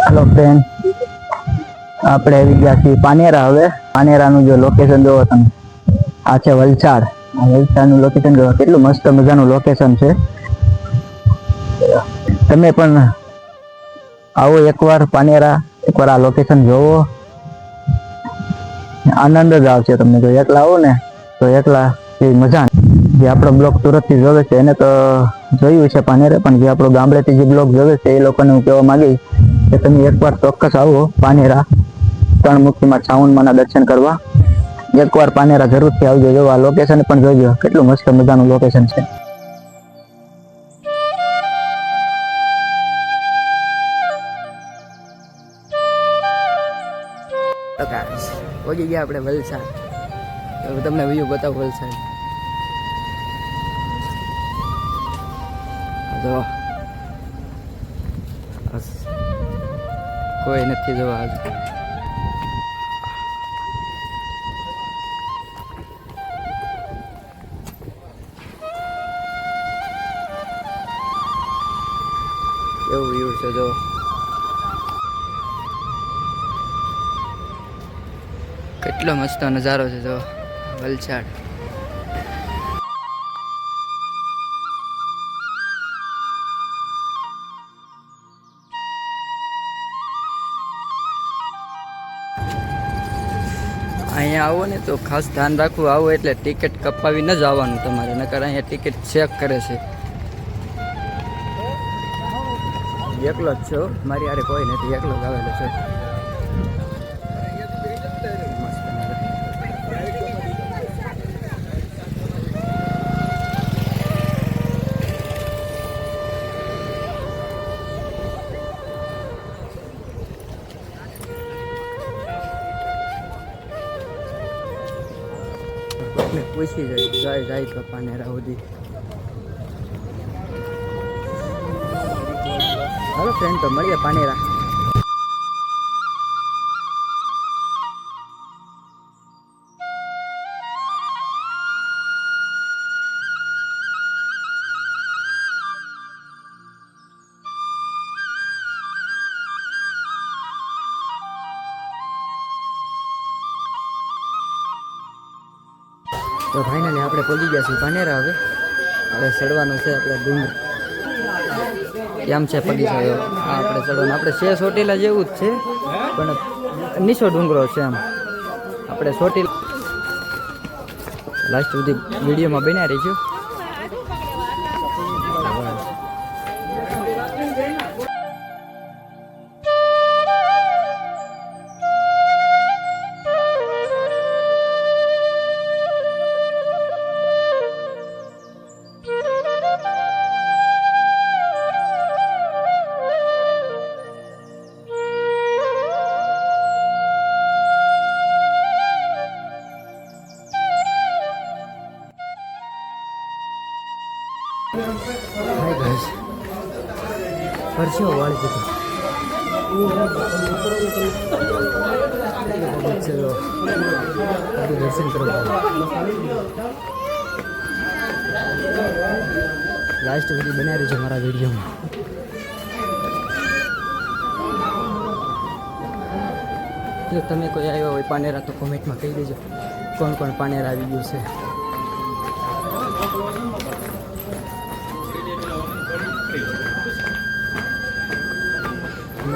Hello friend, આપણે આવી ગયા છીએ પાનેરા। હવે પાનેરાનું જો લોકેશન જોવો તમે, આ છે વલસાડ। આ વલસાડનું લોકેશન જોવો, કેટલું મસ્ત મજાનું લોકેશન છે। તમે પણ આવો એકવાર પાનેરા, એકવાર આ લોકેશન જોવો, આનંદ જ આવશે તમને। જો એકલા આવો ને તો એકલા એ મજા। જે આપણો બ્લોગ સુરતથી જોવે છે એને તો જોયું છે પાનેરા, પણ જે આપણો ગામડેથી જે બ્લોગ જોવે છે એ લોકોને હું કહેવા માંગીશ કે તમે એકવાર ચોક્કસ આવો પાનેરા, ત્રણમુખીમાં ચામુંડમાના દર્શન કરવા। એકવાર પાનેરા જરૂરથી આવજો। જો આ લોકેશન પણ જોજો, કેટલું મસ્ત મજાનું લોકેશન છે। પહોંચી ગયા આપણે વલસાડ। તો તમને વ્યૂ બતાવું વલસાડ। જો કોઈ નથી જોવા આજ। એવું વ્યૂ છે જો, કેટલો મસ્ત નજારો છે જો વલસાડ। અહીંયા આવો ને તો ખાસ ધ્યાન રાખવું, આવો એટલે ટિકિટ કપાવી ન જ આવવાનું તમારે, નકર અહીંયા ટિકિટ ચેક કરે છે। એકલો જ છો, મારી યારે કોઈ નથી, એકલો જ આવેલો છે। કોઈને પૂછી જાય તો પાનેરા સુધી। હાલો ફ્રેન્ડ, તો મળીએ પાનેરા। તો ફાઇનલી આપણે પહોંચી ગયા છીએ પાનેરા। હવે ચડવાનું છે આપણે ડુંગર, કેમ છે પડી જાય આપણે ચડવાનું। આપણે છે ચોટીલા જેવું જ છે, પણ નીચો ડુંગરો છે એમ। આપણે ચોટીલા લાસ્ટ સુધી વિડીયોમાં બનાવી રહીશું। હાય ગાઈસ, પરસેવો વાળી દીધો। ચલો દર્શન કરવા લાસ્ટ સુધી બનાવી છે મારા વિડીયોમાં। જો તમે કોઈ આવ્યા હોય પાનેરા તો કોમેન્ટમાં કહી દેજો કોણ કોણ પાનેરા આવી ગયું છે।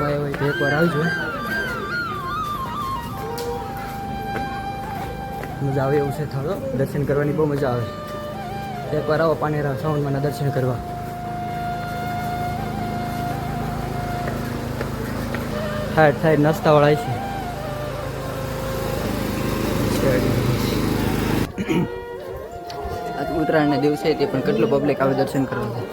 આવ્યો હોય તો એકવાર આવજો, મજા આવે એવું છે। થોડો દર્શન કરવાની બહુ મજા આવે। એકવાર આવો પાનેરા ચામુંડમાના દર્શન કરવા। સાઈડ નાસ્તાવાળા છે। આજ ઉત્તરાયણના દિવસે તે પણ કેટલું પબ્લિક આવે દર્શન કરવા।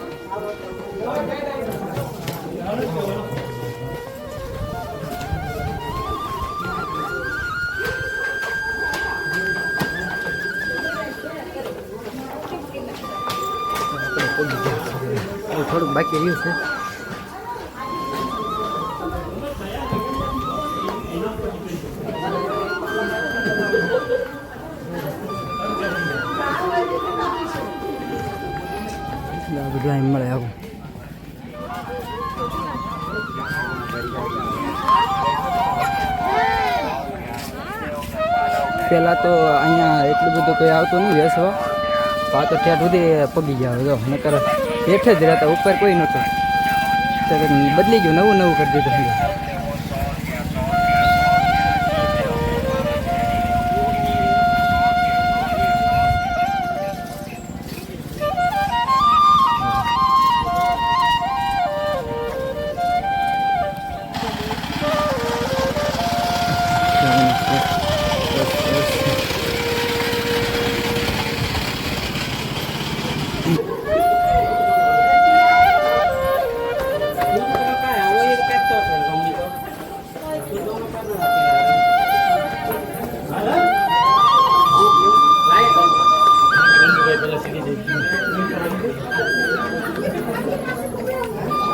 થોડુંક બાકી રહ્યું છે। બધું મળે આવું। પહેલાં તો અહીંયા એટલું બધું કંઈ આવતું નહીં વેસવા, આ તો ઠેઠ સુધી પગી ગયા જો નકર હેઠ જ રહેતા, ઉપર કોઈ નહોતું. તો બદલી ગયું, નવું નવું કરી દીધું.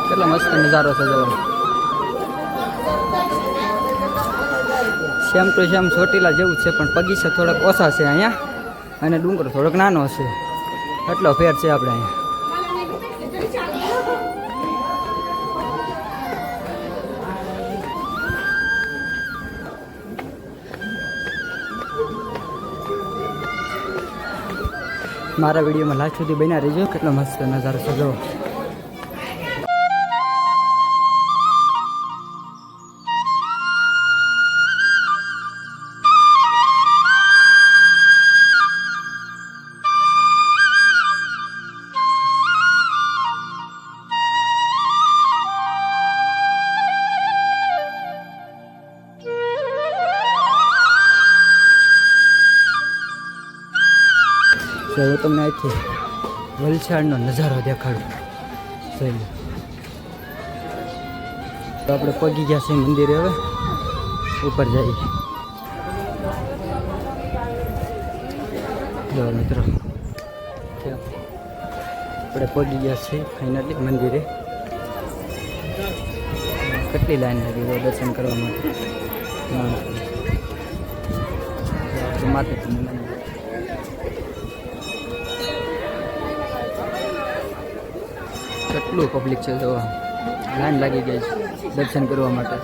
કેટલો મસ્ત નજારો છે જો. સેમ ટુ સેમ ચોટીલા જેવું છે, પણ બગીચા થોડાક ઓછા છે અહીંયા અને ડુંગર થોડોક નાનો છે, એટલો ફેર છે આપણે અહીંયા. મારા વિડીયોમાં લાસ્ટ સુધી બન્યા રહેજો, કેટલો મસ્ત નજારો છે જો. હું તમને અહીંથી વલસાડનો નજારો દેખાડું. જોઈ તો આપણે પગી ગયા છીએ મંદિરે, હવે ઉપર જઈએ. જો મિત્રો આપણે પગી ગયા છીએ ફાઇનલી મંદિરે. કેટલી લાઈન લાગી હોય દર્શન કરવા માટે. માતાજીનું મંદિર કેટલું પબ્લિક છે જો, લાઈન લાગી ગઈ છે દર્શન કરવા માટે.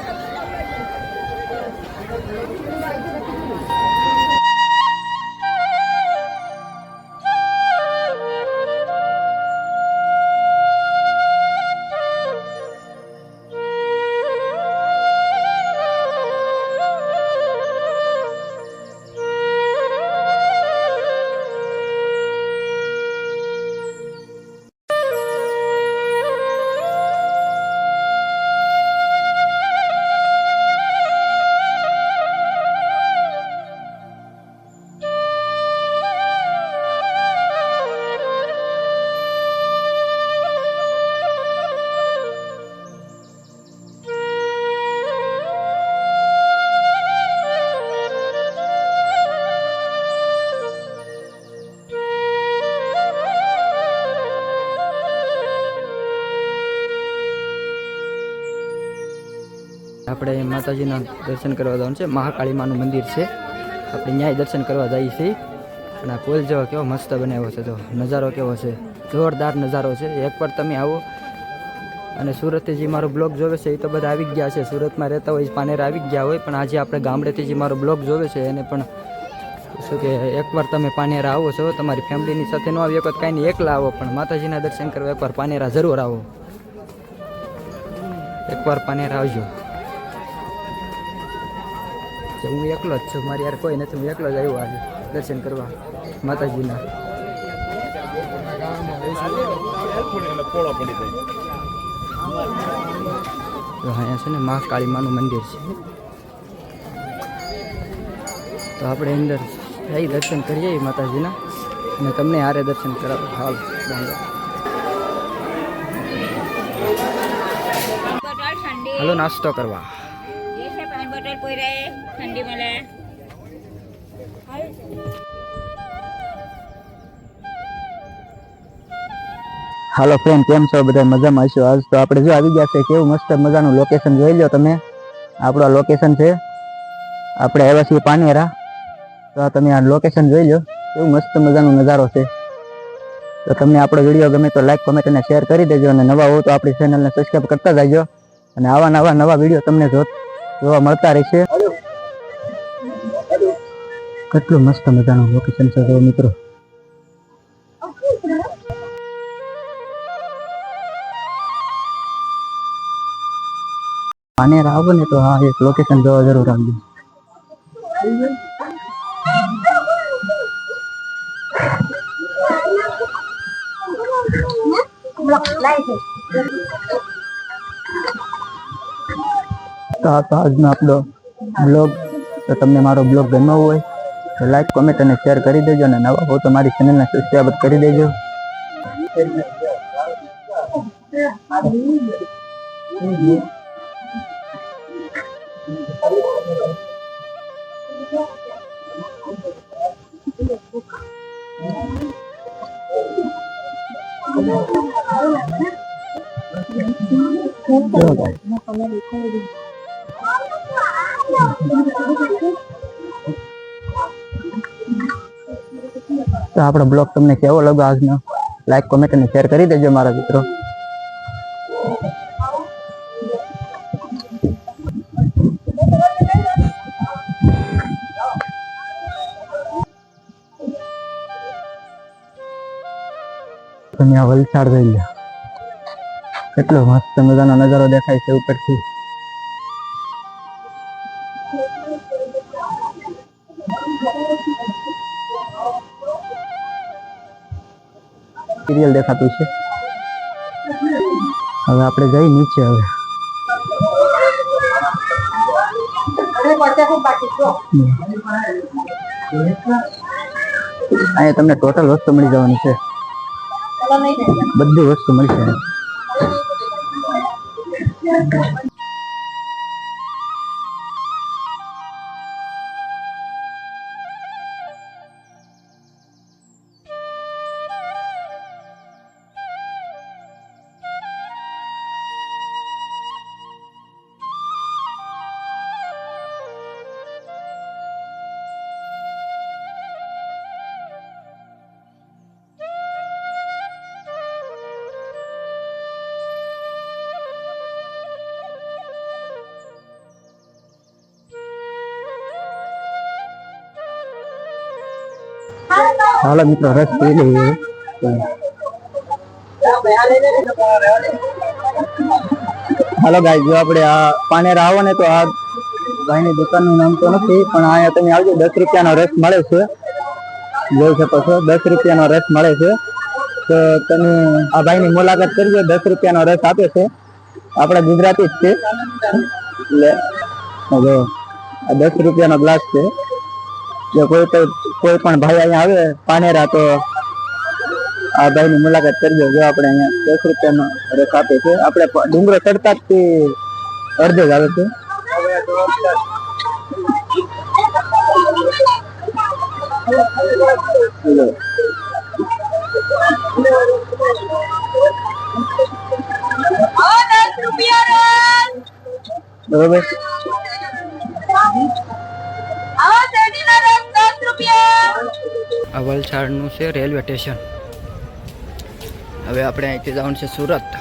આપણે માતાજીના દર્શન કરવા જવાનું છે. મહાકાળી માનું મંદિર છે, આપણે ન્યાય દર્શન કરવા જઈએ છીએ. અને આ પુલ જેવો કેવો મસ્ત બનાવ્યો છે, તો નજારો કેવો છે, જોરદાર નજારો છે. એકવાર તમે આવો. અને સુરતથી જે મારો બ્લોગ જોવે છે એ તો બધા આવી ગયા છે, સુરતમાં રહેતા હોય પાનેરા આવી ગયા હોય, પણ આજે આપણે ગામડેથી જે મારો બ્લોગ જોવે છે એને પણ શું કે એકવાર તમે પાનેરા આવો છો, તમારી ફેમિલીની સાથે ન આવી શકો કાંઈ નહીં, એકલા આવો, પણ માતાજીના દર્શન કરવા એકવાર પાનેરા જરૂર આવો. એકવાર પાનેરા આવજો. હું એકલો જ છું, મારી યાર કોઈ નથી, હું એકલો જ આવ્યો આજે દર્શન કરવા માતાજીના. અહીંયા છે ને મહાકાળી માનું મંદિર છે, તો આપણે અંદર જઈ દર્શન કરીએ માતાજીના અને તમને હારે દર્શન કરાવો. હાલ હાલો નાસ્તો કરવા. હાલો ફ્રેન્ડ, કેમ છો બધા? મજામાં હશો? આજ તો આપણે જો આવી ગયા છે, કેવું મસ્ત મજાનું લોકેશન જોઈ લો તમે. આપણું આ લોકેશન છે, આપણે આવ્યા છીએ પાનેરા. તો તમે આ લોકેશન જોઈ લો, કેવું મસ્ત મજાનો નજારો છે. તો તમને આપણો વિડીયો ગમે તો લાઈક, કોમેન્ટ અને શેર કરી દેજો, અને નવા હો તો આપણી ચેનલને સબસ્ક્રાઈબ કરતા જજો, અને નવા વિડીયો તમને જોવા મળતા રહેશે. કેટલું મસ્ત મજાનું લોકેશન છે જો મિત્રો. પાનેર આવો ને તો આ એક લોકેશન જોવા જરૂર આવજો. તો આ તો આજનો આપણો બ્લોગ. તો તમને મારો બ્લોગ ગમ્યો હોય તો લાઈક કોમેન્ટ અને શેર કરી દેજો, અને નવા હો તો મારી ચેનલને સબસ્ક્રાઇબ કરી દેજો. તો આપણો બ્લોગ તમને કેવો લાગ્યો આજનો, લાઈક કોમેન્ટ અને શેર કરી દેજો મારા મિત્રો. તમે આ વલસાડ જોઈ લો, કેટલો મસ્ત મજાનો નજારો દેખાય છે ઉપરથી. સિરિયલ દેખાતું છે. હવે આપણે જઈ નીચે. હવે અહીંયા તમને ટોટલ વસ્તુ મળી જવાની છે, બધી વસ્તુ મળશે. હાલો મિત્રો, રસ પી લઈએ. હાલો ગાઈસ, જો આપણે આ પાનેર આવો ને તો આ ભાઈની દુકાનનું નામ તો નથી, પણ અહીંયા તમે આવજો. 10 રૂપિયાનો રસ મળે છે, જોઈ શકો છો. 10 રૂપિયાનો રસ મળે છે, તો તમે આ ભાઈની મુલાકાત કરજો. 10 રૂપિયાનો રસ આપે છે, આપણા ગુજરાતી જ છે. એટલે જો આ 10 રૂપિયાનો ગ્લાસ છે. જો કોઈ પણ ભાઈ અહીંયા આવે પાનેરા તો આ ભાઈની મુલાકાત કરજો. જો આપણે અહીંયા 10 રૂપિયાનો રસ આપે છે. આપણે ડુંગરો ચડતા જ અડધે જ આવે છે. બરોબર. આ વલસાડનું છે રેલવે સ્ટેશન. હવે આપણે અહીંથી જવાનું છે સુરત.